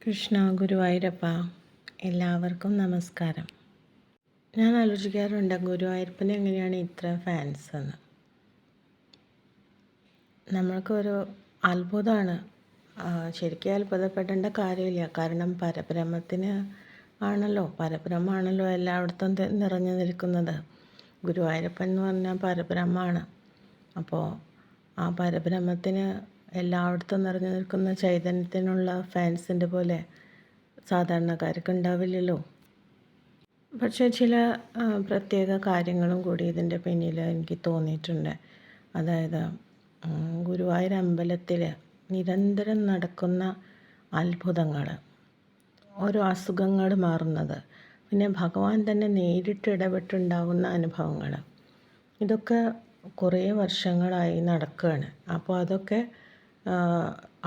കൃഷ്ണ ഗുരുവായൂരപ്പ, എല്ലാവർക്കും നമസ്കാരം. ഞാൻ ആലോചിക്കാറുണ്ട് ഗുരുവായൂരപ്പന് എങ്ങനെയാണ് ഇത്ര ഫാൻസ് എന്ന്. നമ്മൾക്കൊരു അത്ഭുതമാണ്. ശരിക്കും അത്ഭുതപ്പെടേണ്ട കാര്യമില്ല. കാരണം പരബ്രഹ്മമാണല്ലോ എല്ലായിടത്തും നിറഞ്ഞു നിൽക്കുന്നത്. ഗുരുവായൂരപ്പൻ എന്ന് പറഞ്ഞാൽ പരബ്രഹ്മമാണ്. അപ്പോൾ ആ പരബ്രഹ്മത്തിന് എല്ലായിടത്തും നിറഞ്ഞു നിൽക്കുന്ന ചൈതന്യത്തിനുള്ള ഫാൻസിൻ്റെ പോലെ സാധാരണക്കാർക്ക് ഉണ്ടാവില്ലല്ലോ. പക്ഷേ ചില പ്രത്യേക കാര്യങ്ങളും കൂടി ഇതിൻ്റെ പിന്നിൽ എനിക്ക് തോന്നിയിട്ടുണ്ട്. അതായത് ഗുരുവായൂർ അമ്പലത്തിൽ നിരന്തരം നടക്കുന്ന അത്ഭുതങ്ങൾ, ഓരോ അസുഖങ്ങൾ മാറുന്നത്, പിന്നെ ഭഗവാൻ തന്നെ നേരിട്ട് ഇടപെട്ടുണ്ടാകുന്ന അനുഭവങ്ങൾ, ഇതൊക്കെ കുറേ വർഷങ്ങളായി നടക്കുകയാണ്. അപ്പോൾ അതൊക്കെ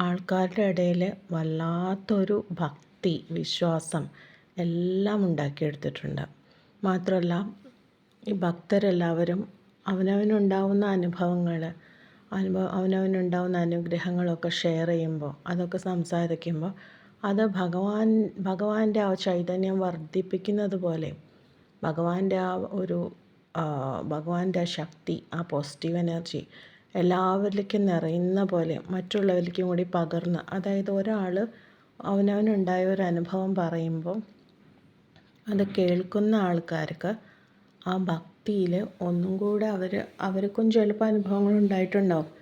ആൾക്കാരുടെ ഇടയിൽ വല്ലാത്തൊരു ഭക്തി, വിശ്വാസം എല്ലാം ഉണ്ടാക്കിയെടുത്തിട്ടുണ്ട്. മാത്രമല്ല, ഈ ഭക്തരെല്ലാവരും അവനവനുണ്ടാവുന്ന അനുഭവങ്ങൾ, അവനവനുണ്ടാവുന്ന അനുഗ്രഹങ്ങളൊക്കെ ഷെയർ ചെയ്യുമ്പോൾ, അതൊക്കെ സംസാരിക്കുമ്പോൾ അത് ഭഗവാന്റെ ആ ചൈതന്യം വർദ്ധിപ്പിക്കുന്നത് പോലെ, ഭഗവാന്റെ ആ ശക്തി, ആ പോസിറ്റീവ് എനർജി എല്ലാവരിലേക്കും നിറയുന്ന പോലെ മറ്റുള്ളവരിലേക്കും കൂടി പകർന്ന്, അതായത് ഒരാൾ അവനവനുണ്ടായ ഒരു അനുഭവം പറയുമ്പോൾ അത് കേൾക്കുന്ന ആൾക്കാർക്ക് ആ ഭക്തിയിൽ ഒന്നും കൂടെ അവർക്കും ചിലപ്പോൾ അനുഭവങ്ങൾ ഉണ്ടായിട്ടുണ്ടാവും.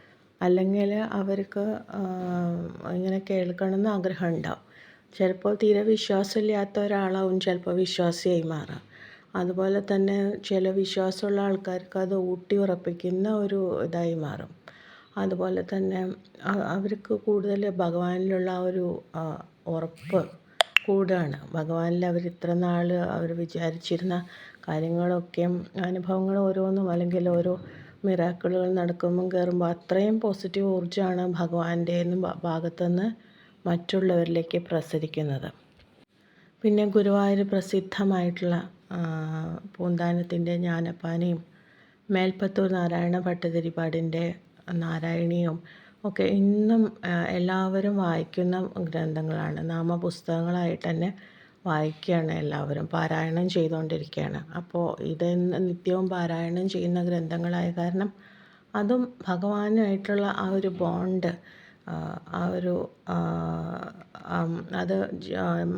അല്ലെങ്കിൽ അവർക്ക് ഇങ്ങനെ കേൾക്കണമെന്ന് ആഗ്രഹം ഉണ്ടാവും. ചിലപ്പോൾ തീരെ വിശ്വാസമില്ലാത്ത ഒരാളാവും ചിലപ്പോൾ വിശ്വാസിയായി മാറുക. അതുപോലെ തന്നെ ചില വിശ്വാസമുള്ള ആൾക്കാർക്ക് അത് ഊട്ടി ഉറപ്പിക്കുന്ന ഒരു ഇതായി മാറും. അതുപോലെ തന്നെ അവർക്ക് കൂടുതൽ ഭഗവാനിലുള്ള ആ ഒരു ഉറപ്പ് കൂടുകയാണ്. ഭഗവാനിൽ അവർ ഇത്ര നാൾ അവർ വിചാരിച്ചിരുന്ന കാര്യങ്ങളൊക്കെയും അനുഭവങ്ങൾ ഓരോന്നും, അല്ലെങ്കിൽ ഓരോ മിറാക്കിളുകൾ നടക്കുമ്പം കയറുമ്പോൾ അത്രയും പോസിറ്റീവ് ഊർജ്ജമാണ് ഭഗവാന്റെ ഭാഗത്തുനിന്ന് മറ്റുള്ളവരിലേക്ക് പ്രസരിക്കുന്നത്. പിന്നെ ഗുരുവായൂർ പ്രസിദ്ധമായിട്ടുള്ള പൂന്താനത്തിൻ്റെ ജ്ഞാനപ്പാനയും മേൽപ്പത്തൂർ നാരായണ ഭട്ടതിരിപ്പാടിൻ്റെ നാരായണീയവും ഒക്കെ ഇന്നും എല്ലാവരും വായിക്കുന്ന ഗ്രന്ഥങ്ങളാണ്. നാമപുസ്തകങ്ങളായിട്ട് തന്നെ വായിക്കുകയാണ് എല്ലാവരും, പാരായണം ചെയ്തുകൊണ്ടിരിക്കുകയാണ്. അപ്പോൾ ഇത് നിത്യവും പാരായണം ചെയ്യുന്ന ഗ്രന്ഥങ്ങളായ കാരണം അതും ഭഗവാനുമായിട്ടുള്ള ആ ഒരു ബോണ്ട്, അത്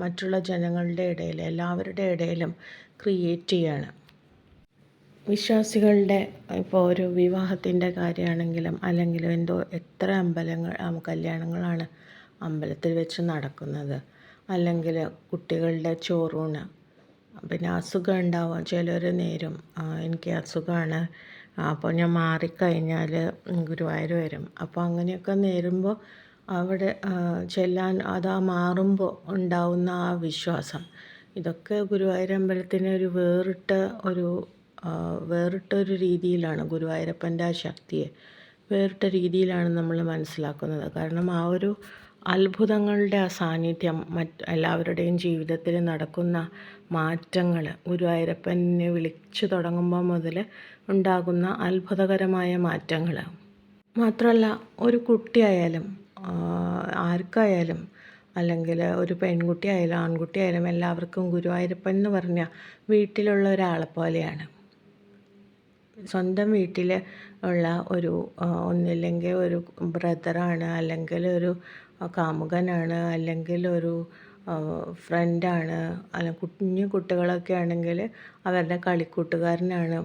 മറ്റുള്ള ജനങ്ങളുടെ ഇടയിൽ, എല്ലാവരുടെ ഇടയിലും ക്രിയേറ്റ് ചെയ്യാണ്. വിശ്വാസികളുടെ ഇപ്പോൾ ഒരു വിവാഹത്തിൻ്റെ കാര്യമാണെങ്കിലും അല്ലെങ്കിലും എത്ര കല്യാണങ്ങളാണ് അമ്പലത്തിൽ വെച്ച് നടക്കുന്നത്. അല്ലെങ്കിൽ കുട്ടികളുടെ ചോറൂണ്, പിന്നെ അസുഖം ഉണ്ടാവും. ചിലർ നേരും എനിക്ക് അസുഖമാണ്, അപ്പോൾ ഞാൻ മാറിക്കഴിഞ്ഞാൽ ഗുരുവായൂർ വരും. അപ്പോൾ അങ്ങനെയൊക്കെ നേരുമ്പോൾ അവിടെ ചെല്ലാൻ, അതാ മാറുമ്പോൾ ഉണ്ടാവുന്ന ആ വിശ്വാസം, ഇതൊക്കെ ഗുരുവായൂർ അമ്പലത്തിന് വേറിട്ടൊരു രീതിയിലാണ്, ഗുരുവായൂരപ്പൻ്റെ ആ ശക്തിയെ വേറിട്ട രീതിയിലാണ് നമ്മൾ മനസ്സിലാക്കുന്നത്. കാരണം ആ ഒരു അത്ഭുതങ്ങളുടെ ആ സാന്നിധ്യം, എല്ലാവരുടെയും ജീവിതത്തിൽ നടക്കുന്ന മാറ്റങ്ങൾ, ഗുരുവായൂരപ്പനെ വിളിച്ചു തുടങ്ങുമ്പോൾ മുതൽ ഉണ്ടാകുന്ന അത്ഭുതകരമായ മാറ്റങ്ങൾ. മാത്രമല്ല, ഒരു കുട്ടിയായാലും ആർക്കായാലും, അല്ലെങ്കിൽ ഒരു പെൺകുട്ടിയായാലും ആൺകുട്ടിയായാലും എല്ലാവർക്കും ഗുരുവായൂരപ്പൻ എന്ന് പറഞ്ഞാൽ വീട്ടിലുള്ള ഒരാളെ പോലെയാണ്. സ്വന്തം വീട്ടിൽ ഉള്ള ഒന്നില്ലെങ്കിൽ ഒരു ബ്രദറാണ്, അല്ലെങ്കിൽ ഒരു കാമുകനാണ്, അല്ലെങ്കിൽ ഒരു ഫ്രണ്ടാണ്, കുഞ്ഞു കുട്ടികളൊക്കെ ആണെങ്കിൽ അവരുടെ കളിക്കൂട്ടുകാരനാണ്.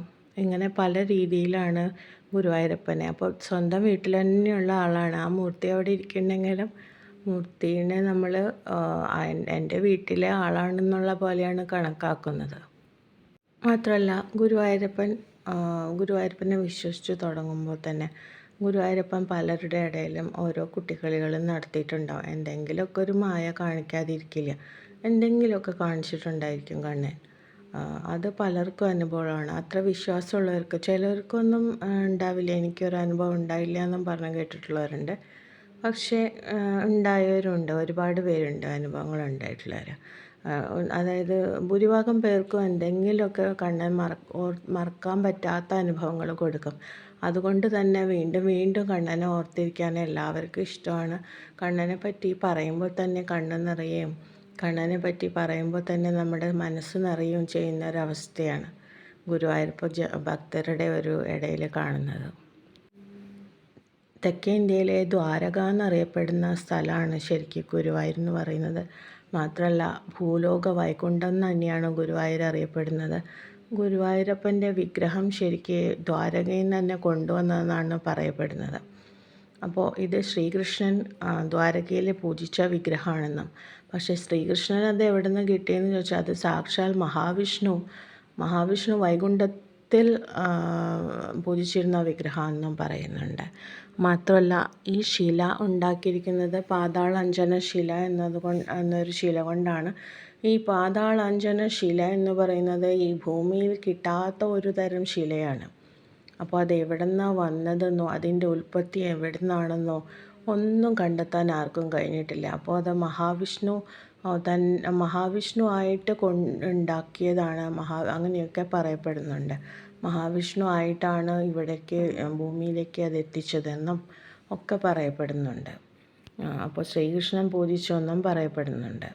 ഇങ്ങനെ പല രീതിയിലാണ് ഗുരുവായൂരപ്പനെ. അപ്പോൾ സ്വന്തം വീട്ടിൽ തന്നെയുള്ള ആളാണ്. ആ മൂർത്തി അവിടെ ഇരിക്കുന്നുണ്ടെങ്കിലും മൂർത്തിനെ നമ്മൾ എൻ്റെ വീട്ടിലെ ആളാണെന്നുള്ള പോലെയാണ് കണക്കാക്കുന്നത്. മാത്രമല്ല, ഗുരുവായൂരപ്പനെ വിശ്വസിച്ച് തുടങ്ങുമ്പോൾ തന്നെ ഗുരുവായൂരപ്പൻ പലരുടെ ഇടയിലും ഓരോ കുട്ടിക്കളികളും നടത്തിയിട്ടുണ്ടാവും. എന്തെങ്കിലുമൊക്കെ ഒരു മായ കാണിക്കാതിരിക്കില്ല, എന്തെങ്കിലുമൊക്കെ കാണിച്ചിട്ടുണ്ടായിരിക്കും കണ്ണൻ. അത് പലർക്കും അനുഭവമാണ്. അത്ര വിശ്വാസമുള്ളവർക്ക്, ചിലർക്കൊന്നും ഉണ്ടാവില്ല, എനിക്കൊരു അനുഭവം ഉണ്ടായില്ല എന്നും പറഞ്ഞ് കേട്ടിട്ടുള്ളവരുണ്ട്. പക്ഷേ ഉണ്ടായവരുണ്ട്, ഒരുപാട് പേരുണ്ട് അനുഭവങ്ങൾ ഉണ്ടായിട്ടുള്ളവർ. അതായത് ഭൂരിഭാഗം പേർക്കും എന്തെങ്കിലുമൊക്കെ കണ്ണൻ മറക്കാൻ പറ്റാത്ത അനുഭവങ്ങൾ കൊടുക്കും. അതുകൊണ്ട് തന്നെ വീണ്ടും വീണ്ടും കണ്ണനെ ഓർത്തിരിക്കാൻ എല്ലാവർക്കും ഇഷ്ടമാണ്. കണ്ണനെ പറ്റി പറയുമ്പോൾ തന്നെ കണ്ണ് നിറയുകയും കണ്ണനെ പറ്റി പറയുമ്പോൾ തന്നെ നമ്മുടെ മനസ്സ് നിറയുകയും ചെയ്യുന്ന ഒരവസ്ഥയാണ് ഗുരുവായൂരപ്പ ഭക്തരുടെ ഒരു ഇടയിൽ കാണുന്നത്. തെക്കേ ഇന്ത്യയിലെ ദ്വാരക എന്നറിയപ്പെടുന്ന സ്ഥലമാണ് ശരിക്കും ഗുരുവായൂർ എന്ന് പറയുന്നത്. മാത്രമല്ല ഭൂലോക വൈകുണ്ഠം എന്ന് തന്നെയാണ് ഗുരുവായൂർ അറിയപ്പെടുന്നത്. ഗുരുവായൂരപ്പൻ്റെ വിഗ്രഹം ശരിക്ക് ദ്വാരകയിൽ നിന്ന് തന്നെ കൊണ്ടുവന്നതെന്നാണ് പറയപ്പെടുന്നത്. അപ്പോൾ ഇത് ശ്രീകൃഷ്ണൻ ദ്വാരകയിൽ പൂജിച്ച വിഗ്രഹമാണെന്നും, പക്ഷേ ശ്രീകൃഷ്ണൻ അത് എവിടെ നിന്ന് കിട്ടിയെന്ന് ചോദിച്ചാൽ അത് സാക്ഷാൽ മഹാവിഷ്ണു വൈകുണ്ഠത്തിൽ പൂജിച്ചിരുന്ന വിഗ്രഹമെന്നും പറയുന്നുണ്ട്. മാത്രമല്ല ഈ ശില ഉണ്ടാക്കിയിരിക്കുന്നത് പാതാളാഞ്ജന ശില എന്നൊരു ശില കൊണ്ടാണ്. ഈ പാതാളാഞ്ജന ശില എന്ന് പറയുന്നത് ഈ ഭൂമിയിൽ കിട്ടാത്ത ഒരു തരം ശിലയാണ്. അപ്പോൾ അത് എവിടെ നിന്നാണ് വന്നതെന്നോ അതിൻ്റെ ഉൽപ്പത്തി എവിടെ നിന്നാണെന്നോ ഒന്നും കണ്ടെത്താൻ ആർക്കും കഴിഞ്ഞിട്ടില്ല. അപ്പോൾ അത് മഹാവിഷ്ണു ആയിട്ട് ഉണ്ടാക്കിയതാണ്, അങ്ങനെയൊക്കെ പറയപ്പെടുന്നുണ്ട്. മഹാവിഷ്ണു ആയിട്ടാണ് ഇവിടേക്ക് ഭൂമിയിലേക്ക് അത് എത്തിച്ചതെന്നും ഒക്കെ പറയപ്പെടുന്നുണ്ട്. അപ്പോൾ ശ്രീകൃഷ്ണൻ പൂജിച്ചെന്നും പറയപ്പെടുന്നുണ്ട്.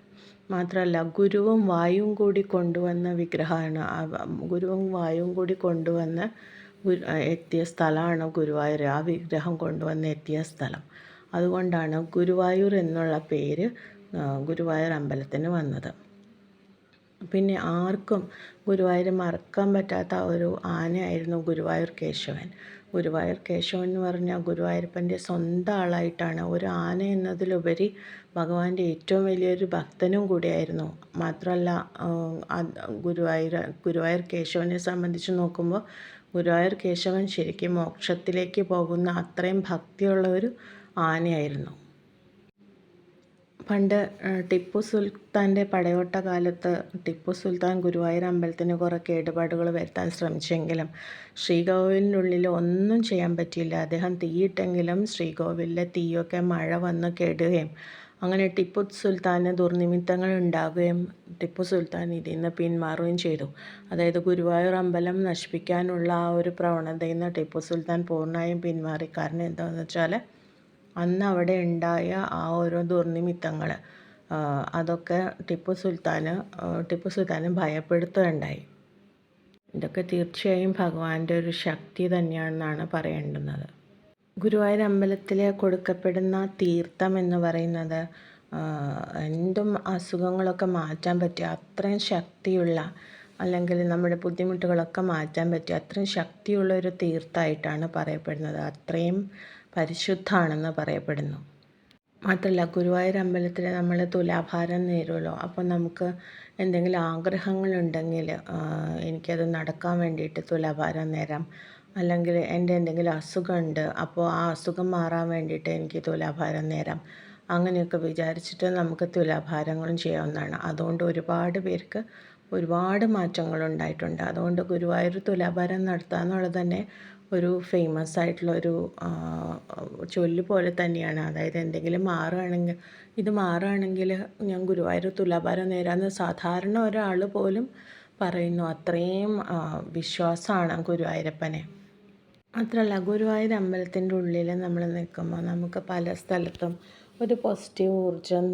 മാത്രമല്ല ഗുരുവും വായുവും കൂടി കൊണ്ടുവന്ന വിഗ്രഹമാണ്. ഗുരുവും വായുവും കൂടി കൊണ്ടുവന്ന് എത്തിയ സ്ഥലമാണ് ഗുരുവായൂർ. ആ വിഗ്രഹം കൊണ്ടുവന്ന് എത്തിയ സ്ഥലം. അതുകൊണ്ടാണ് ഗുരുവായൂർ എന്നുള്ള പേര് ഗുരുവായൂർ അമ്പലത്തിന് വന്നത്. പിന്നെ ആർക്കും ഗുരുവായൂർ മറക്കാൻ പറ്റാത്ത ഒരു ആനയായിരുന്നു ഗുരുവായൂർ കേശവൻ. ഗുരുവായൂർ കേശവൻ എന്ന് പറഞ്ഞാൽ ഗുരുവായൂരപ്പൻ്റെ സ്വന്തം ആളായിട്ടാണ്. ഒരു ആന എന്നതിലുപരി ഭഗവാന്റെ ഏറ്റവും വലിയൊരു ഭക്തനും കൂടിയായിരുന്നു. മാത്രമല്ല ഗുരുവായൂർ കേശവനെ സംബന്ധിച്ച് നോക്കുമ്പോൾ ഗുരുവായൂർ കേശവൻ ശരിക്കും മോക്ഷത്തിലേക്ക് പോകുന്ന അത്രയും ഭക്തിയുള്ള ഒരു ആനയായിരുന്നു. പണ്ട് ടിപ്പു സുൽത്താൻ്റെ പടയോട്ട കാലത്ത് ടിപ്പു സുൽത്താൻ ഗുരുവായൂർ അമ്പലത്തിന് കുറേ കേടുപാടുകൾ വരുത്താൻ ശ്രമിച്ചെങ്കിലും ശ്രീകോവിലിൻ്റെ ഉള്ളിൽ ഒന്നും ചെയ്യാൻ പറ്റിയില്ല. അദ്ദേഹം തീയിട്ടെങ്കിലും ശ്രീകോവിലിലെ തീയൊക്കെ മഴ വന്ന് കെടുകയും അങ്ങനെ ടിപ്പു സുൽത്താന് ദുർനിമിത്തങ്ങൾ ഉണ്ടാവുകയും ടിപ്പു സുൽത്താൻ ഇതിൽ നിന്ന് പിന്മാറുകയും ചെയ്തു. അതായത് ഗുരുവായൂർ അമ്പലം നശിപ്പിക്കാനുള്ള ആ ഒരു പ്രവണതയിൽ നിന്ന് ടിപ്പു സുൽത്താൻ പൂർണ്ണമായും പിന്മാറി. കാരണം എന്താണെന്ന് വെച്ചാൽ അന്ന് അവിടെ ഉണ്ടായ ആ ഓരോ ദുർനിമിത്തങ്ങൾ അതൊക്കെ ടിപ്പു സുൽത്താനെ ഭയപ്പെടുത്തുകയുണ്ടായി. ഇതൊക്കെ തീർച്ചയായും ഭഗവാന്റെ ഒരു ശക്തി തന്നെയാണെന്നാണ് പറയേണ്ടുന്നത്. ഗുരുവായൂർ അമ്പലത്തിൽ കൊടുക്കപ്പെടുന്ന തീർത്ഥം എന്ന് പറയുന്നത് എന്തും അസുഖങ്ങളൊക്കെ മാറ്റാൻ പറ്റിയ അത്രയും ശക്തിയുള്ള, അല്ലെങ്കിൽ നമ്മുടെ ബുദ്ധിമുട്ടുകളൊക്കെ മാറ്റാൻ പറ്റിയ അത്രയും ശക്തിയുള്ള ഒരു തീർത്ഥമായിട്ടാണ് പറയപ്പെടുന്നത്. അത്രയും പരിശുദ്ധമാണെന്ന് പറയപ്പെടുന്നു. മാത്രമല്ല ഗുരുവായൂർ അമ്പലത്തിൽ നമ്മൾ തുലാഭാരം നേരുമല്ലോ. അപ്പോൾ നമുക്ക് എന്തെങ്കിലും ആഗ്രഹങ്ങളുണ്ടെങ്കിൽ എനിക്കത് നടക്കാൻ വേണ്ടിയിട്ട് തുലാഭാരം നേരാം. അല്ലെങ്കിൽ എൻ്റെ എന്തെങ്കിലും അസുഖമുണ്ട്, അപ്പോൾ ആ അസുഖം മാറാൻ വേണ്ടിയിട്ട് എനിക്ക് തുലാഭാരം നേരാം. അങ്ങനെയൊക്കെ വിചാരിച്ചിട്ട് നമുക്ക് തുലാഭാരങ്ങളും ചെയ്യാവുന്നതാണ്. അതുകൊണ്ട് ഒരുപാട് പേർക്ക് ഒരുപാട് മാറ്റങ്ങളുണ്ടായിട്ടുണ്ട്. അതുകൊണ്ട് ഗുരുവായൂർ തുലാഭാരം നടത്തുക എന്നുള്ളത് തന്നെ ഒരു ഫേമസ് ആയിട്ടുള്ള ഒരു ചൊല്ല് പോലെ തന്നെയാണ്. അതായത് എന്തെങ്കിലും മാറുകയാണെങ്കിൽ ഞാൻ ഗുരുവായൂർ തുലാഭാരം നേരാമെന്ന് സാധാരണ ഒരാൾ പോലും പറയുന്നു. അത്രയും വിശ്വാസമാണ് ഗുരുവായൂരപ്പനെ. മാത്രമല്ല ഗുരുവായൂർ അമ്പലത്തിൻ്റെ ഉള്ളിൽ നമ്മൾ നിൽക്കുമ്പോൾ നമുക്ക് പല സ്ഥലത്തും ഒരു പോസിറ്റീവ് ഊർജ്ജം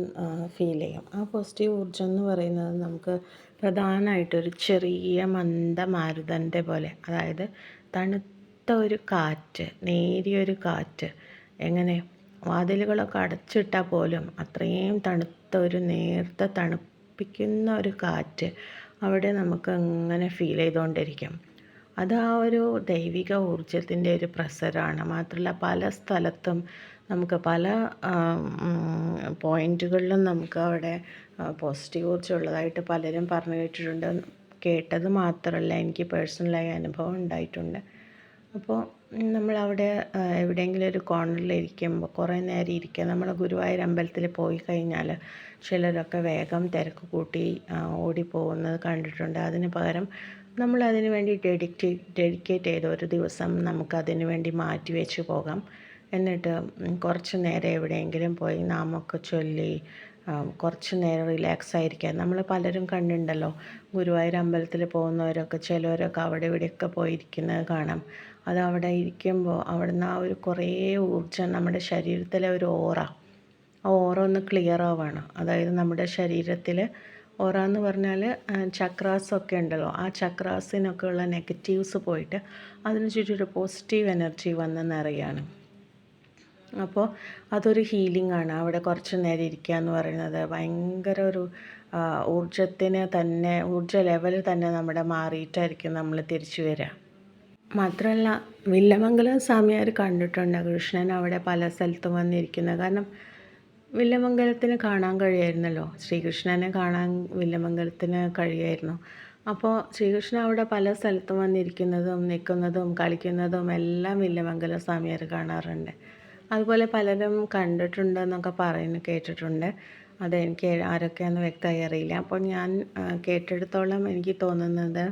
ഫീൽ ചെയ്യും. ആ പോസിറ്റീവ് ഊർജ്ജം എന്ന് പറയുന്നത് നമുക്ക് പ്രധാനമായിട്ടൊരു ചെറിയ മന്ദമാരുതൻ്റെ പോലെ, അതായത് തണുത്ത ഒരു കാറ്റ്, നേരിയൊരു കാറ്റ്, എങ്ങനെ വാതിലുകളൊക്കെ അടച്ചിട്ടാൽ പോലും അത്രയും തണുത്ത ഒരു നേർത്ത തണുപ്പിക്കുന്ന ഒരു കാറ്റ് അവിടെ നമുക്ക് അങ്ങനെ ഫീൽ ചെയ്തുകൊണ്ടിരിക്കും. അത് ആ ഒരു ദൈവിക ഊർജത്തിൻ്റെ ഒരു പ്രസരമാണ്. മാത്രമല്ല പല സ്ഥലത്തും നമുക്ക് പല പോയിൻറ്റുകളിലും നമുക്ക് അവിടെ പോസിറ്റീവ് ഊർജ്ജം ഉള്ളതായിട്ട് പലരും പറഞ്ഞു കേട്ടിട്ടുണ്ട്. കേട്ടത് മാത്രമല്ല, എനിക്ക് പേഴ്സണലായി അനുഭവം ഉണ്ടായിട്ടുണ്ട്. അപ്പോൾ നമ്മളവിടെ എവിടെയെങ്കിലും ഒരു കോർണറിൽ ഇരിക്കുമ്പോൾ കുറേ നേരം ഇരിക്കുക. നമ്മൾ ഗുരുവായൂർ അമ്പലത്തിൽ പോയി കഴിഞ്ഞാൽ ചിലരൊക്കെ വേഗം തിരക്ക് കൂട്ടി ഓടിപ്പോകുന്നത് കണ്ടിട്ടുണ്ട്. അതിന് പകരം നമ്മൾ അതിന് വേണ്ടി ഡെഡിക്കേറ്റ് ചെയ്ത ഒരു ദിവസം നമുക്കതിന് വേണ്ടി മാറ്റി വെച്ച് പോകാം. എന്നിട്ട് കുറച്ച് നേരം എവിടെയെങ്കിലും പോയി നാമൊക്കെ ചൊല്ലി കുറച്ച് നേരം റിലാക്സ് ആയിരിക്കാൻ. നമ്മൾ പലരും കണ്ടിട്ടുണ്ടല്ലോ, ഗുരുവായൂർ അമ്പലത്തിൽ പോകുന്നവരൊക്കെ ചിലവരൊക്കെ അവിടെ ഇവിടെയൊക്കെ പോയിരിക്കുന്നത് കാണാം. അത് അവിടെ ഇരിക്കുമ്പോൾ അവിടുന്ന് ആ ഒരു കുറേ ഊർജ്ജം നമ്മുടെ ശരീരത്തിലെ ഒരു ഓറ, ആ ഓറ ഒന്ന് ക്ലിയർ ആവുകയാണ്. അതായത് നമ്മുടെ ശരീരത്തിൽ ഓറ എന്ന് പറഞ്ഞാൽ ചക്രാസൊക്കെ ഉണ്ടല്ലോ, ആ ചക്രാസിനൊക്കെ ഉള്ള നെഗറ്റീവ്സ് പോയിട്ട് അതിന് ചുറ്റും ഒരു പോസിറ്റീവ് എനർജി വന്ന് നിറയാണ്. അപ്പോൾ അതൊരു ഹീലിംഗ് ആണ്. അവിടെ കുറച്ച് നേരം ഇരിക്കുക എന്ന് പറയുന്നത് ഭയങ്കര ഒരു ഊർജത്തിന് തന്നെ, ഊർജ ലെവൽ തന്നെ നമ്മുടെ മാറിയിട്ടായിരിക്കും നമ്മൾ തിരിച്ചു വരിക. മാത്രമല്ല വില്ലമംഗലം സ്വാമിയാർ കണ്ടിട്ടുണ്ട് കൃഷ്ണൻ അവിടെ പല സ്ഥലത്തും വന്നിരിക്കുന്നത്. കാരണം വില്ലമംഗലത്തിന് കാണാൻ കഴിയായിരുന്നല്ലോ, ശ്രീകൃഷ്ണനെ കാണാൻ വില്ലമംഗലത്തിന് കഴിയായിരുന്നു. അപ്പോൾ ശ്രീകൃഷ്ണൻ അവിടെ പല സ്ഥലത്തും വന്നിരിക്കുന്നതും നിൽക്കുന്നതും കളിക്കുന്നതും എല്ലാം വില്ലമംഗലം സ്വാമിയാർ കാണാറുണ്ട്. അതുപോലെ പലരും കണ്ടിട്ടുണ്ടെന്നൊക്കെ കേട്ടിട്ടുണ്ട്. അതെനിക്ക് ആരൊക്കെയാണെന്ന് വ്യക്തമായി അറിയില്ല. അപ്പോൾ ഞാൻ കേട്ടിടത്തോളം എനിക്ക് തോന്നുന്നത്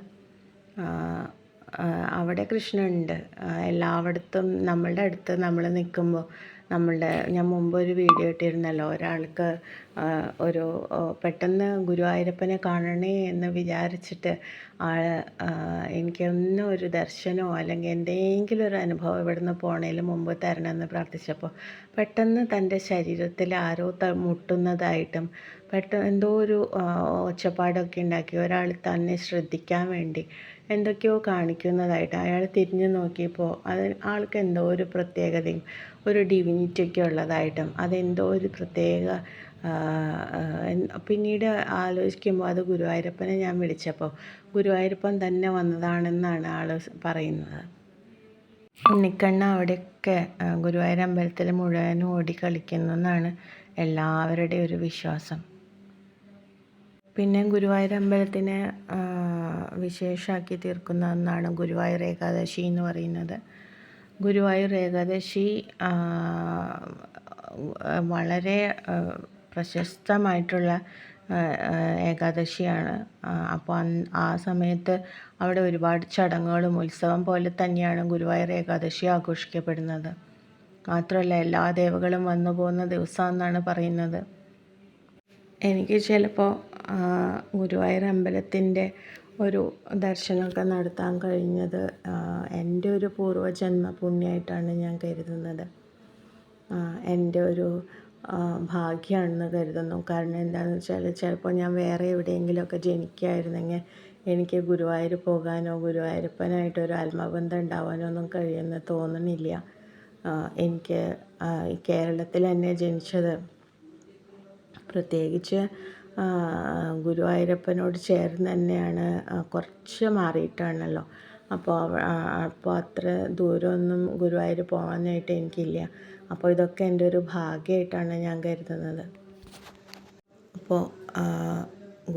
അവിടെ കൃഷ്ണനുണ്ട് എല്ലായിടത്തും. നമ്മളുടെ അടുത്ത് നമ്മൾ നിൽക്കുമ്പോൾ ഞാൻ മുമ്പ് ഒരു വീഡിയോ ഇട്ടിരുന്നല്ലോ, ഒരാൾക്ക് ഒരു പെട്ടെന്ന് ഗുരുവായൂരപ്പനെ കാണണേ എന്ന് വിചാരിച്ചിട്ട് എനിക്കൊന്നും ഒരു ദർശനമോ അല്ലെങ്കിൽ എന്തെങ്കിലും ഒരു അനുഭവം ഇവിടുന്ന് പോണതിന് മുമ്പ് തരണമെന്ന് പ്രാർത്ഥിച്ചപ്പോൾ പെട്ടെന്ന് തൻ്റെ ശരീരത്തിൽ ആരോ മുട്ടുന്നതായിട്ടും എന്തോ ഒരു ഒച്ചപ്പാടൊക്കെ ഉണ്ടാക്കി ഒരാൾ തന്നെ ശ്രദ്ധിക്കാൻ വേണ്ടി എന്തൊക്കെയോ കാണിക്കുന്നതായിട്ട് അയാൾ തിരിഞ്ഞു നോക്കിയപ്പോൾ ആൾക്ക് എന്തോ ഒരു പ്രത്യേകതയും ഒരു ഡിവിനിറ്റിയൊക്കെ ഉള്ളതായിട്ടും അതെന്തോ ഒരു പ്രത്യേക പിന്നീട് ആലോചിക്കുമ്പോൾ അത് ഗുരുവായൂരപ്പനെ ഞാൻ വിളിച്ചപ്പോൾ ഗുരുവായൂരപ്പൻ തന്നെ വന്നതാണെന്നാണ് ആൾ പറയുന്നത്. ഉണ്ണിക്കണ്ണ അവിടെയൊക്കെ ഗുരുവായൂർ അമ്പലത്തിൽ മുഴുവനും ഓടി കളിക്കുന്നു എന്നാണ് എല്ലാവരുടെയും ഒരു വിശ്വാസം. പിന്നെ ഗുരുവായൂർ അമ്പലത്തിനെ വിശേഷമാക്കി തീർക്കുന്ന ഒന്നാണ് ഗുരുവായൂർ ഏകാദശി എന്ന് പറയുന്നത്. ഗുരുവായൂർ ഏകാദശി വളരെ പ്രശസ്തമായിട്ടുള്ള ഏകാദശിയാണ്. അപ്പോൾ ആ സമയത്ത് അവിടെ ഒരുപാട് ചടങ്ങുകളും ഉത്സവം പോലെ തന്നെയാണ് ഗുരുവായൂർ ഏകാദശി ആഘോഷിക്കപ്പെടുന്നത്. മാത്രമല്ല എല്ലാ ദേവകളും വന്നു പോകുന്ന ദിവസമെന്നാണ് പറയുന്നത്. എനിക്ക് ചിലപ്പോൾ ഗുരുവായൂർ അമ്പലത്തിൻ്റെ ഒരു ദർശനമൊക്കെ നടത്താൻ കഴിഞ്ഞത് എൻ്റെ ഒരു പൂർവ്വജന്മ പുണ്യമായിട്ടാണ് ഞാൻ കരുതുന്നത്. എൻ്റെ ഒരു ഭാഗ്യമാണെന്ന് കരുതുന്നു. കാരണം എന്താണെന്ന് വെച്ചാൽ ചിലപ്പോൾ ഞാൻ വേറെ എവിടെയെങ്കിലുമൊക്കെ ജനിക്കുകയായിരുന്നെങ്കിൽ എനിക്ക് ഗുരുവായൂർ പോകാനോ ഗുരുവായൂരപ്പനായിട്ടൊരു ആത്മബന്ധം ഉണ്ടാവാനോ ഒന്നും കഴിയുമെന്ന് തോന്നുന്നില്ല. എനിക്ക് കേരളത്തിൽ തന്നെ ജനിച്ചത് പ്രത്യേകിച്ച് ഗുരുവായൂരപ്പനോട് ചേർന്ന് തന്നെയാണ്, കുറച്ച് മാറിയിട്ടാണല്ലോ. അപ്പോൾ അത്ര ദൂരമൊന്നും ഗുരുവായൂർ പോകാനായിട്ട് എനിക്കില്ല. അപ്പോൾ ഇതൊക്കെ എൻ്റെ ഒരു ഭാഗ്യമായിട്ടാണ് ഞാൻ കരുതുന്നത്. അപ്പോൾ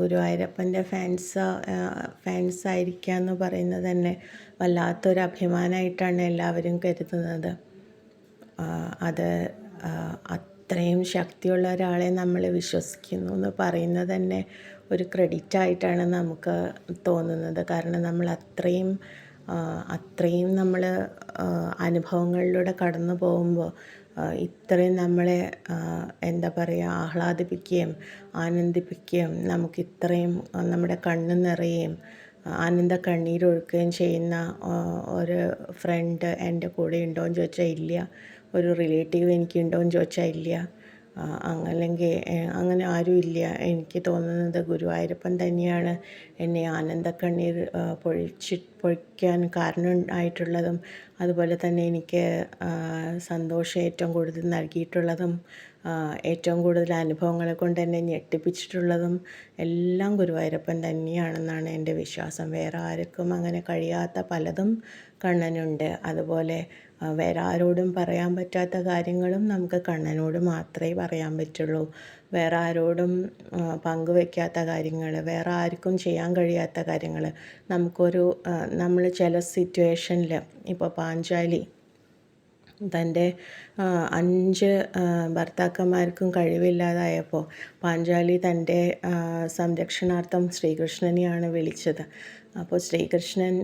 ഗുരുവായൂരപ്പൻ്റെ ഫാൻസ് ആയിരിക്കുക എന്ന് പറയുന്നത് തന്നെ വല്ലാത്തൊരു അഭിമാനമായിട്ടാണ് എല്ലാവരും കരുതുന്നത്. അത് അത്രയും ശക്തിയുള്ള ഒരാളെ നമ്മൾ വിശ്വസിക്കുന്നു എന്ന് പറയുന്നത് തന്നെ ഒരു ക്രെഡിറ്റായിട്ടാണ് നമുക്ക് തോന്നുന്നത്. കാരണം നമ്മൾ അത്രയും നമ്മൾ അനുഭവങ്ങളിലൂടെ കടന്നു പോകുമ്പോൾ ഇത്രയും നമ്മളെ എന്താ പറയുക ആഹ്ലാദിപ്പിക്കുകയും ആനന്ദിപ്പിക്കുകയും നമുക്കിത്രയും നമ്മുടെ കണ്ണ് നിറയുകയും ആനന്ദ കണ്ണീരൊഴുക്കുകയും ചെയ്യുന്ന ഒരു ഫ്രണ്ട് എൻ്റെ കൂടെ ഉണ്ടോയെന്ന് ചോദിച്ചാൽ ഇല്ല. ഒരു റിലേറ്റീവ് എനിക്കുണ്ടോയെന്ന് ചോദിച്ചാൽ ഇല്ല. അല്ലെങ്കിൽ അങ്ങനെ ആരും ഇല്ല. എനിക്ക് തോന്നുന്നത് ഗുരുവായൂരപ്പൻ തന്നെയാണ് എന്നെ ആനന്ദക്കണ്ണീർ പൊഴിക്കാൻ കാരണമായിട്ടുള്ളതും അതുപോലെ തന്നെ എനിക്ക് സന്തോഷം ഏറ്റവും കൂടുതൽ നൽകിയിട്ടുള്ളതും ഏറ്റവും കൂടുതൽ അനുഭവങ്ങളെ കൊണ്ട് എന്നെ ഞെട്ടിപ്പിച്ചിട്ടുള്ളതും എല്ലാം ഗുരുവായൂരപ്പൻ തന്നെയാണെന്നാണ് എൻ്റെ വിശ്വാസം. വേറെ ആർക്കും അങ്ങനെ കഴിയാത്ത പലതും കണ്ണനുണ്ട്. അതുപോലെ വേറെ ആരോടും പറയാൻ പറ്റാത്ത കാര്യങ്ങളും നമുക്ക് കണ്ണനോട് മാത്രമേ പറയാൻ പറ്റുള്ളൂ. വേറെ ആരോടും പങ്കുവെക്കാത്ത കാര്യങ്ങൾ, വേറെ ആർക്കും ചെയ്യാൻ കഴിയാത്ത കാര്യങ്ങൾ നമ്മൾ ചില സിറ്റുവേഷനിൽ ഇപ്പോൾ പാഞ്ചാലി തൻ്റെ 5 ഭർത്താക്കന്മാർക്കും കഴിവില്ലാതായപ്പോൾ പാഞ്ചാലി തൻ്റെ സംരക്ഷണാർത്ഥം ശ്രീകൃഷ്ണനെയാണ് വിളിച്ചത്. അപ്പോൾ ശ്രീകൃഷ്ണൻ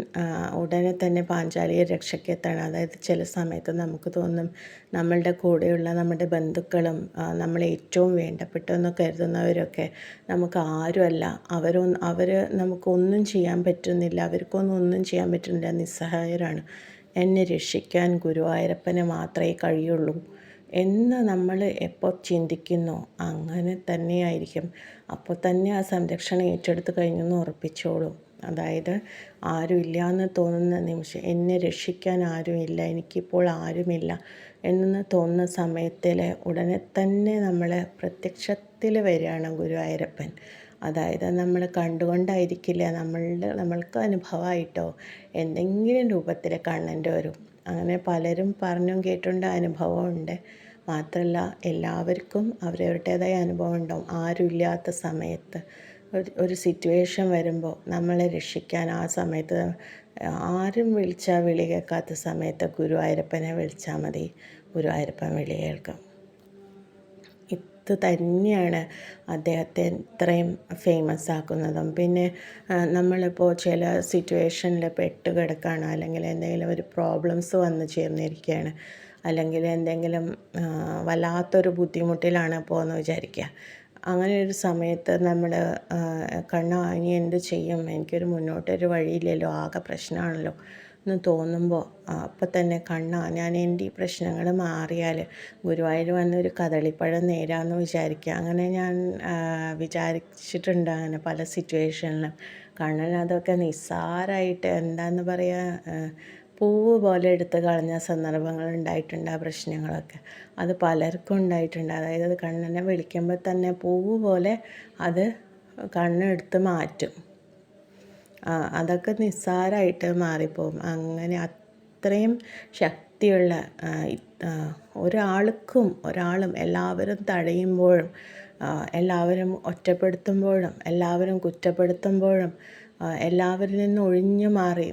ഉടനെ തന്നെ പാഞ്ചാലിയെ രക്ഷയ്ക്കെത്താണ്. അതായത് ചില സമയത്ത് നമുക്ക് തോന്നും നമ്മളുടെ കൂടെയുള്ള നമ്മുടെ ബന്ധുക്കളും നമ്മളെ ഏറ്റവും വേണ്ടപ്പെട്ടെന്ന് കരുതുന്നവരൊക്കെ നമുക്ക് ആരുമല്ല, അവർ നമുക്കൊന്നും ചെയ്യാൻ പറ്റുന്നില്ല, അവർക്കൊന്നും ചെയ്യാൻ പറ്റുന്നില്ല, നിസ്സഹായരാണ്. എന്നെ രക്ഷിക്കാൻ ഗുരുവായൂരപ്പന് മാത്രമേ കഴിയുള്ളൂ എന്ന് നമ്മൾ എപ്പോൾ ചിന്തിക്കുന്നോ അങ്ങനെ തന്നെയായിരിക്കും. അപ്പോൾ തന്നെ ആ സംരക്ഷണം ഏറ്റെടുത്ത് കഴിഞ്ഞെന്ന് ഉറപ്പിച്ചോളൂ. അതായത് ആരുമില്ല എന്ന് തോന്നുന്ന നിമിഷം, എന്നെ രക്ഷിക്കാൻ ആരുമില്ല, എനിക്കിപ്പോൾ ആരുമില്ല എന്ന് തോന്നുന്ന സമയത്തിൽ ഉടനെ തന്നെ നമ്മളെ പ്രത്യക്ഷത്തിൽ വരികയാണ് ഗുരുവായൂരപ്പൻ. അതായത് നമ്മൾ കണ്ടുകൊണ്ടായിരിക്കില്ല, നമ്മൾക്ക് അനുഭവമായിട്ടോ എന്തെങ്കിലും രൂപത്തിൽ കണ്ണൻ്റെ വരും. അങ്ങനെ പലരും പറഞ്ഞും കേട്ടുകൊണ്ട് അനുഭവമുണ്ട്. മാത്രമല്ല എല്ലാവർക്കും അവരവരുടേതായ അനുഭവം ഉണ്ടാവും. ആരുമില്ലാത്ത സമയത്ത് ഒരു സിറ്റുവേഷൻ വരുമ്പോൾ നമ്മളെ രക്ഷിക്കാൻ ആ സമയത്ത് ആരും വിളിച്ചാൽ വിളി കേൾക്കാത്ത സമയത്ത് ഗുരുവായൂരപ്പനെ വിളിച്ചാൽ മതി, ഗുരുവായൂരപ്പൻ വിളി കേൾക്കും. ഇത് തന്നെയാണ് അദ്ദേഹത്തെ ഇത്രയും ഫേമസ് ആക്കുന്നതും. പിന്നെ നമ്മളിപ്പോൾ ചില സിറ്റുവേഷനിൽ പെട്ട് കിടക്കുകയാണ്, അല്ലെങ്കിൽ എന്തെങ്കിലും ഒരു പ്രോബ്ലംസ് വന്ന് ചേർന്നിരിക്കുകയാണ്, അല്ലെങ്കിൽ എന്തെങ്കിലും വല്ലാത്തൊരു ബുദ്ധിമുട്ടിലാണ് ഇപ്പോൾ എന്ന് വിചാരിക്കുക. അങ്ങനെ ഒരു സമയത്ത് നമ്മൾ കണ്ണാ ഇനി എന്ത് ചെയ്യും, എനിക്കൊരു മുന്നോട്ടൊരു വഴിയില്ലല്ലോ, ആകെ പ്രശ്നമാണല്ലോ എന്ന് തോന്നുമ്പോൾ അപ്പം തന്നെ കണ്ണാ ഞാൻ എൻ്റെ ഈ പ്രശ്നങ്ങൾ മാറിയാൽ ഗുരുവായൂർ വന്നൊരു കദളിപ്പഴം നേരാമെന്ന് വിചാരിക്കുക. അങ്ങനെ ഞാൻ വിചാരിച്ചിട്ടുണ്ട് അങ്ങനെ പല സിറ്റുവേഷനിലും. കണ്ണൻ അതൊക്കെ നിസ്സാരമായിട്ട് എന്താന്ന് പറയുക, പൂവ് പോലെ എടുത്ത് കളഞ്ഞ സന്ദർഭങ്ങൾ ഉണ്ടായിട്ടുണ്ട്. ആ പ്രശ്നങ്ങളൊക്കെ അത് പലർക്കും ഉണ്ടായിട്ടുണ്ട്. അതായത് കണ്ണനെ വിളിക്കുമ്പോൾ തന്നെ പൂവ് പോലെ അത് കണ്ണെടുത്ത് മാറ്റും. അതൊക്കെ നിസ്സാരമായിട്ട് മാറിപ്പോകും. അങ്ങനെ അത്രയും ശക്തിയുള്ള ഒരാളും എല്ലാവരും തടയുമ്പോഴും എല്ലാവരും ഒറ്റപ്പെടുത്തുമ്പോഴും എല്ലാവരും കുറ്റപ്പെടുത്തുമ്പോഴും എല്ലാവരിൽ നിന്നും ഒഴിഞ്ഞു മാറി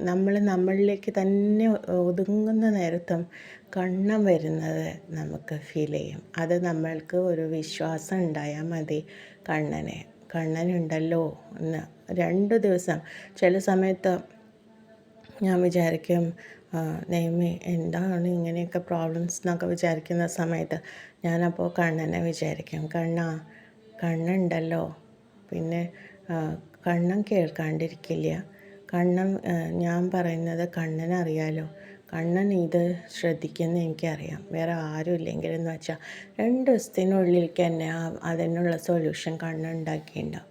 നമ്മളിലേക്ക് തന്നെ ഒതുങ്ങുന്ന നേരത്തും കണ്ണം വരുന്നത് നമുക്ക് ഫീൽ ചെയ്യും. അത് നമ്മൾക്ക് ഒരു വിശ്വാസം ഉണ്ടായാൽ മതി, കണ്ണനുണ്ടല്ലോ എന്ന്. 2 ദിവസം ചില സമയത്ത് ഞാൻ വിചാരിക്കും, ദൈവമേ എന്താണ് ഇങ്ങനെയൊക്കെ പ്രോബ്ലംസ് എന്നൊക്കെ വിചാരിക്കുന്ന സമയത്ത് ഞാനപ്പോൾ കണ്ണനെ വിചാരിക്കും, കണ്ണുണ്ടല്ലോ. പിന്നെ കണ്ണൻ കേൾക്കാണ്ടിരിക്കില്ല. ഞാൻ പറയുന്നത് കണ്ണനറിയാലോ, കണ്ണൻ ഇത് ശ്രദ്ധിക്കുന്ന എനിക്കറിയാം. വേറെ ആരും ഇല്ലെങ്കിലെന്ന് വെച്ചാൽ 2 ദിവസത്തിനുള്ളിലേക്ക് തന്നെ അതിനുള്ള സൊല്യൂഷൻ കണ്ണുണ്ടാക്കിയിട്ടുണ്ടാവും.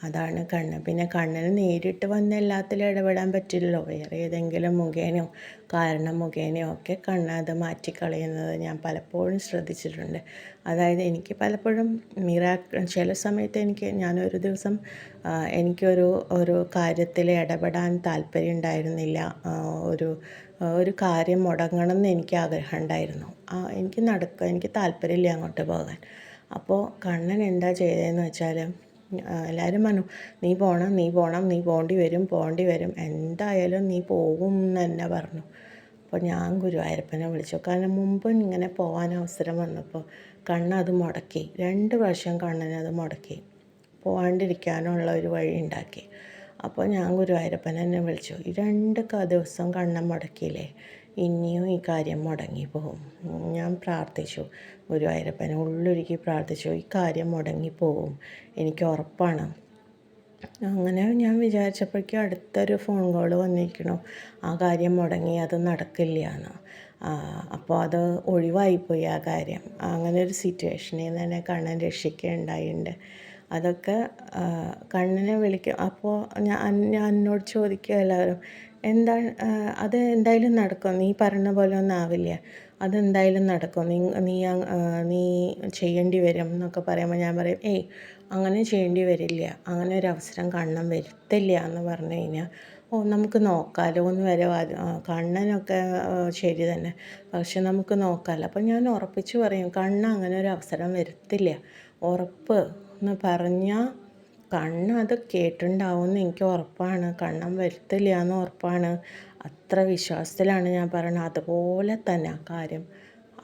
അതാണ് കണ്ണ്. പിന്നെ കണ്ണിന് നേരിട്ട് വന്ന് എല്ലാത്തിലും ഇടപെടാൻ പറ്റില്ലല്ലോ. വേറെ ഏതെങ്കിലും മുഖേനയോ കാരണം മുഖേനയോ ഒക്കെ കണ്ണ് അത് മാറ്റിക്കളയുന്നത് ഞാൻ പലപ്പോഴും ശ്രദ്ധിച്ചിട്ടുണ്ട്. അതായത് എനിക്ക് പലപ്പോഴും ചില സമയത്ത് ഞാനൊരു ദിവസം ഒരു കാര്യത്തിൽ ഇടപെടാൻ താല്പര്യം ഉണ്ടായിരുന്നില്ല. ഒരു കാര്യം മുടങ്ങണം എന്ന് എനിക്ക് ആഗ്രഹം ഉണ്ടായിരുന്നു. എനിക്ക് താല്പര്യമില്ല അങ്ങോട്ട് പോകാൻ. അപ്പോൾ കണ്ണൻ എന്താ ചെയ്തതെന്ന് വെച്ചാൽ, എല്ലാവരും പറഞ്ഞു നീ പോകണം, നീ പോകേണ്ടി വരും, എന്തായാലും നീ പോകും എന്ന് തന്നെ പറഞ്ഞു. അപ്പോൾ ഞാൻ ഗുരുവായൂരപ്പനെ വിളിച്ചു. കാരണം മുമ്പ് ഇങ്ങനെ പോകാൻ അവസരം വന്നപ്പോൾ കണ്ണത് മുടക്കി. 2 പ്രാവശ്യം കണ്ണനത് മുടക്കി, പോകാണ്ടിരിക്കാനുള്ള ഒരു വഴി ഉണ്ടാക്കി. അപ്പോൾ ഞാൻ ഗുരുവായൂരപ്പനെ തന്നെ വിളിച്ചു. ഈ 2 ദിവസം കണ്ണൻ മുടക്കിയില്ലേ, ഇനിയും ഈ കാര്യം മുടങ്ങിപ്പോകും. ഞാൻ പ്രാർത്ഥിച്ചു, ഗുരുവായൂരപ്പനെ ഉള്ളുരുക്കി പ്രാർത്ഥിച്ചു, ഈ കാര്യം മുടങ്ങിപ്പോകും, എനിക്ക് ഉറപ്പാണ്. അങ്ങനെ ഞാൻ വിചാരിച്ചപ്പോഴേക്കും അടുത്തൊരു ഫോൺ കോൾ വന്നിരിക്കണു, ആ കാര്യം മുടങ്ങി, അത് നടക്കില്ല എന്ന്. അപ്പോൾ അത് ഒഴിവായിപ്പോയി ആ കാര്യം. അങ്ങനെ ഒരു സിറ്റുവേഷനിൽ നിന്ന് തന്നെ കണ്ണൻ രക്ഷിക്കുകയുണ്ടായിട്ടുണ്ട്. അതൊക്കെ കണ്ണനെ വിളിക്കും. അപ്പോൾ എന്നോട് ചോദിക്കുക എല്ലാവരും, അത് എന്തായാലും നടക്കും, നീ പറഞ്ഞ പോലെ ഒന്നും ആവില്ല, അതെന്തായാലും നടക്കും, നീ ചെയ്യേണ്ടി വരും എന്നൊക്കെ പറയുമ്പോൾ ഞാൻ പറയും, അങ്ങനെ ചെയ്യേണ്ടി വരില്ല, അങ്ങനെ ഒരു അവസരം കണ്ണൻ വരുത്തില്ല എന്ന് പറഞ്ഞു കഴിഞ്ഞാൽ നമുക്ക് നോക്കാമല്ലോ എന്ന് വരെ കണ്ണനൊക്കെ ശരി തന്നെ, പക്ഷെ നമുക്ക് നോക്കാമല്ലോ. അപ്പം ഞാൻ ഉറപ്പിച്ച് പറയും, കണ്ണൻ അങ്ങനെ ഒരു അവസരം വരുത്തില്ല, ഉറപ്പ് എന്ന് പറഞ്ഞാൽ കണ്ണൻ അത് കേട്ടിട്ടുണ്ടാവുമെന്ന് എനിക്ക് ഉറപ്പാണ്, കണ്ണൻ വരുത്തില്ല എന്ന് ഉറപ്പാണ്. അത്ര വിശ്വാസത്തിലാണ് ഞാൻ പറയുന്നത്. അതുപോലെ തന്നെ ആ കാര്യം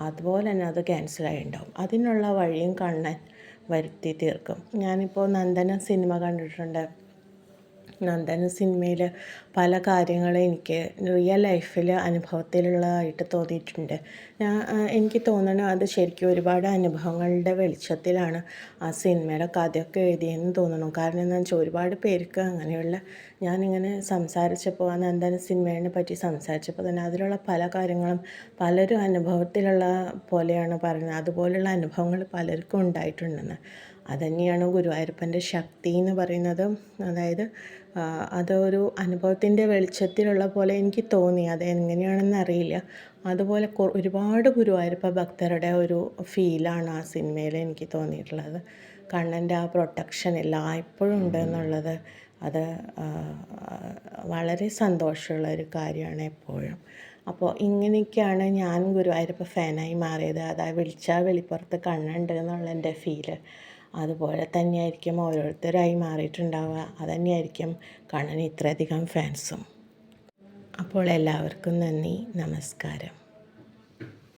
അതുപോലെ തന്നെ അത് ക്യാൻസലായി ഉണ്ടാവും. അതിനുള്ള വഴിയും കണ്ണൻ വരുത്തി തീർക്കും. ഞാനിപ്പോൾ നന്ദനം സിനിമ കണ്ടിട്ടുണ്ട്. നന്ദനം സിനിമയിൽ പല കാര്യങ്ങളും എനിക്ക് റിയൽ ലൈഫിൽ അനുഭവത്തിലുള്ളതായിട്ട് തോന്നിയിട്ടുണ്ട്. എനിക്ക് തോന്നുന്നു അത് ശരിക്കും ഒരുപാട് അനുഭവങ്ങളുടെ വെളിച്ചത്തിലാണ് ആ സിനിമയുടെ കഥയൊക്കെ എഴുതിയെന്ന് തോന്നുന്നു. കാരണം എന്താണെന്ന് വെച്ചാൽ ഒരുപാട് പേർക്ക് അങ്ങനെയുള്ള ഞാനിങ്ങനെ സംസാരിച്ചപ്പോൾ ആ നന്ദനം സിനിമയെ പറ്റി സംസാരിച്ചപ്പോൾ തന്നെ അതിലുള്ള പല കാര്യങ്ങളും പലരും അനുഭവത്തിലുള്ള പോലെയാണ് പറയുന്നത്. അതുപോലുള്ള അനുഭവങ്ങൾ പലർക്കും ഉണ്ടായിട്ടുണ്ടെന്ന്. അതുതന്നെയാണ് ഗുരുവായൂരപ്പൻ്റെ ശക്തി എന്ന് പറയുന്നത്. അതായത് അതൊരു അനുഭവത്തിൻ്റെ വെളിച്ചത്തിലുള്ള പോലെ എനിക്ക് തോന്നി. അതെങ്ങനെയാണെന്ന് അറിയില്ല. അതുപോലെ ഒരുപാട് ഗുരുവായൂരപ്പ ഭക്തരുടെ ഒരു ഫീലാണ് ആ സിനിമയിൽ എനിക്ക് തോന്നിയിട്ടുള്ളത്. കണ്ണൻ്റെ ആ പ്രൊട്ടക്ഷൻ എല്ലായ്പ്പോഴും ഉണ്ട് എന്നുള്ളത് അത് വളരെ സന്തോഷമുള്ള ഒരു കാര്യമാണ് എപ്പോഴും. അപ്പോൾ ഇങ്ങനെയൊക്കെയാണ് ഞാൻ ഗുരുവായൂരപ്പ ഫാനായി മാറിയത്. അതായത് വിളിച്ചാൽ വെളിപ്പുറത്ത് കണ്ണുണ്ട് എന്നുള്ള എൻ്റെ ഫീല്. അതുപോലെ തന്നെയായിരിക്കും ഓരോരുത്തരായി മാറിയിട്ടുണ്ടാവുക. അതുതന്നെയായിരിക്കും കണ്ണന് ഇത്രയധികം ഫാൻസും. അപ്പോൾ എല്ലാവർക്കും നന്ദി, നമസ്കാരം.